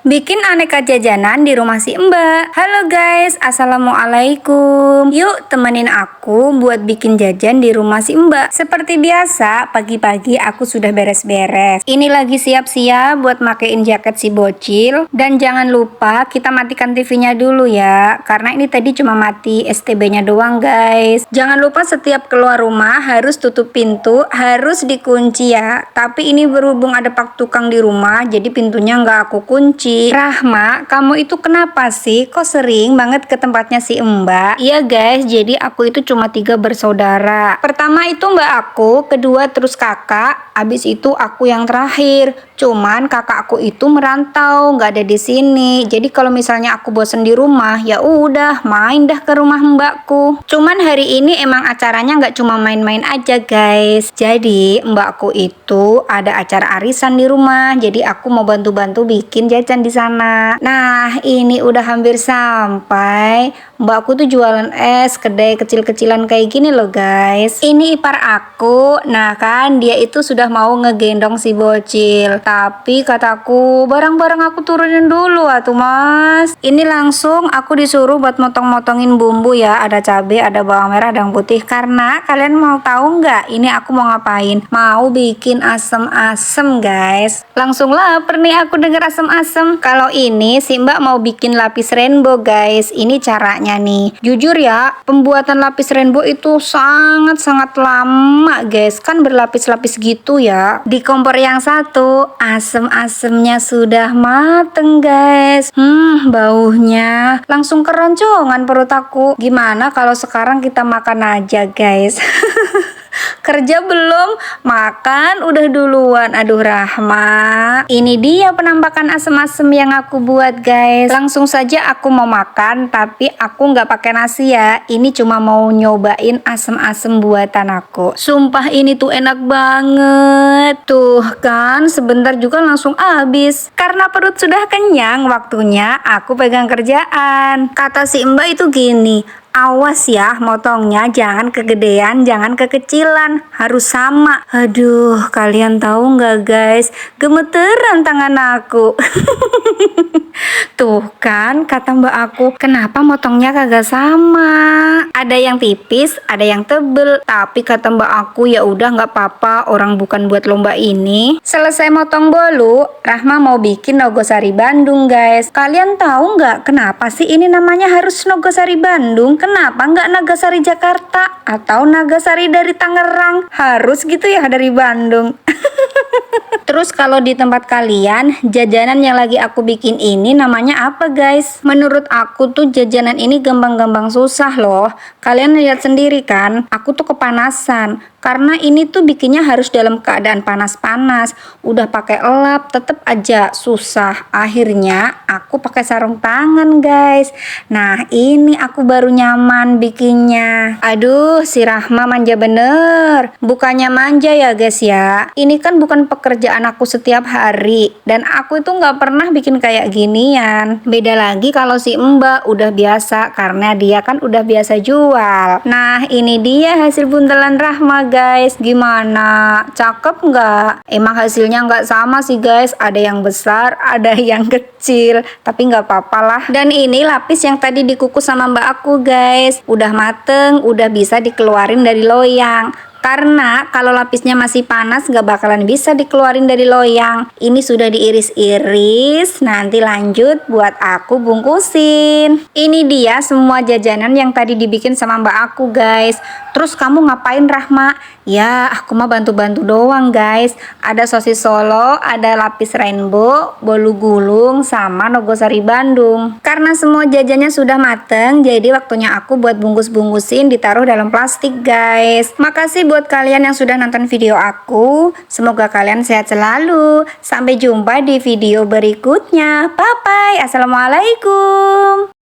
Bikin aneka jajanan di rumah si Mbak. Halo guys, assalamualaikum. Yuk temenin aku buat bikin jajan di rumah si Mbak. Seperti biasa, pagi-pagi aku sudah beres-beres. Ini lagi siap-siap buat makein jaket si bocil. Dan jangan lupa kita matikan TV-nya dulu ya, karena ini tadi cuma mati STB-nya doang guys. Jangan lupa setiap keluar rumah harus tutup pintu, harus dikunci ya. Tapi ini berhubung ada pak tukang di rumah, jadi pintunya nggak aku kunci. Rahma, kamu itu kenapa sih? Kok sering banget ke tempatnya si Mbak? Iya guys, jadi aku itu cuma 3 bersaudara. Pertama itu mbak aku, kedua terus kakak, abis itu aku yang terakhir. Cuman kakak aku itu merantau, nggak ada di sini. Jadi kalau misalnya aku bosen di rumah, ya udah main dah ke rumah mbakku. Cuman hari ini emang acaranya nggak cuma main-main aja guys. Jadi mbakku itu ada acara arisan di rumah. Jadi aku mau bantu-bantu bikin jajan di sana. Nah, ini udah hampir sampai. Mbakku tuh jualan es, kedai kecil-kecilan kayak gini loh guys. Ini ipar aku. Nah kan dia itu sudah mau ngegendong si bocil. Tapi kataku barang-barang aku turunin dulu atuh mas. Ini langsung aku disuruh buat motong-motongin bumbu ya. Ada cabai, ada bawang merah, ada yang putih. Karena kalian mau tahu nggak? Ini aku mau ngapain? Mau bikin asem-asem guys. Langsung lapar nih aku denger asem-asem. Kalau ini si mbak mau bikin lapis rainbow guys. Ini caranya nih. Jujur ya, pembuatan lapis rainbow itu sangat-sangat lama guys. Kan berlapis-lapis gitu ya. Di kompor yang satu, asem-asemnya sudah mateng guys. Baunya langsung keroncongan perut aku. Gimana kalau sekarang kita makan aja guys? Kerja belum, makan udah duluan. Aduh Rahma, ini dia penampakan asem-asem yang aku buat guys. Langsung saja aku mau makan, tapi aku nggak pakai nasi ya. Ini cuma mau nyobain asem-asem buatan aku. Sumpah ini tuh enak banget. Tuh kan, sebentar juga langsung habis. Karena perut sudah kenyang, waktunya aku pegang kerjaan. Kata si Mbak itu gini, awas ya motongnya, jangan kegedean, jangan kekecilan, harus sama. Aduh, kalian tahu nggak guys, gemeteran tangan aku. Tuh kan, kata mbak aku, kenapa motongnya kagak sama? Ada yang tipis, ada yang tebel. Tapi kata mbak aku, ya udah nggak apa-apa, orang bukan buat lomba ini. Selesai motong bolu, Rahma mau bikin Nogosari Bandung guys. Kalian tahu nggak kenapa sih ini namanya harus Nogosari Bandung? Kenapa nggak Nagasari Jakarta atau Nagasari dari Tangerang? Harus gitu ya dari Bandung. Terus kalau di tempat kalian, jajanan yang lagi aku bikin ini namanya apa guys? Menurut aku tuh jajanan ini gampang-gampang susah loh. Kalian lihat sendiri kan, aku tuh kepanasan. Karena ini tuh bikinnya harus dalam keadaan panas-panas. Udah pakai elap, tetep aja susah. Akhirnya aku pakai sarung tangan guys. Nah ini aku baru nyaman bikinnya. Aduh si Rahma manja bener. Bukannya manja ya guys ya. Ini kan bukan pekerjaan aku setiap hari. Dan aku itu nggak pernah bikin kayak ginian. Beda lagi kalau si Mbak udah biasa. Karena dia kan udah biasa jual. Nah ini dia hasil buntelan Rahma guys. Gimana? Cakep nggak? Emang hasilnya nggak sama sih guys. Ada yang besar, ada yang kecil. Tapi nggak apa-apa lah. Dan ini lapis yang tadi dikukus sama mbak aku guys. Udah mateng, udah bisa dikeluarin dari loyang. Karena kalau lapisnya masih panas gak bakalan bisa dikeluarin dari loyang. Ini sudah diiris-iris. Nanti lanjut buat aku bungkusin. Ini dia semua jajanan yang tadi dibikin sama mbak aku guys. Terus kamu ngapain Rahma? Ya aku mah bantu-bantu doang guys. Ada sosis Solo, ada lapis rainbow, bolu gulung, sama Nogosari Bandung. Karena semua jajannya sudah mateng, jadi waktunya aku buat bungkus-bungkusin, ditaruh dalam plastik guys. Makasih buat kalian yang sudah nonton video aku. Semoga kalian sehat selalu. Sampai jumpa di video berikutnya. Bye bye. Assalamualaikum.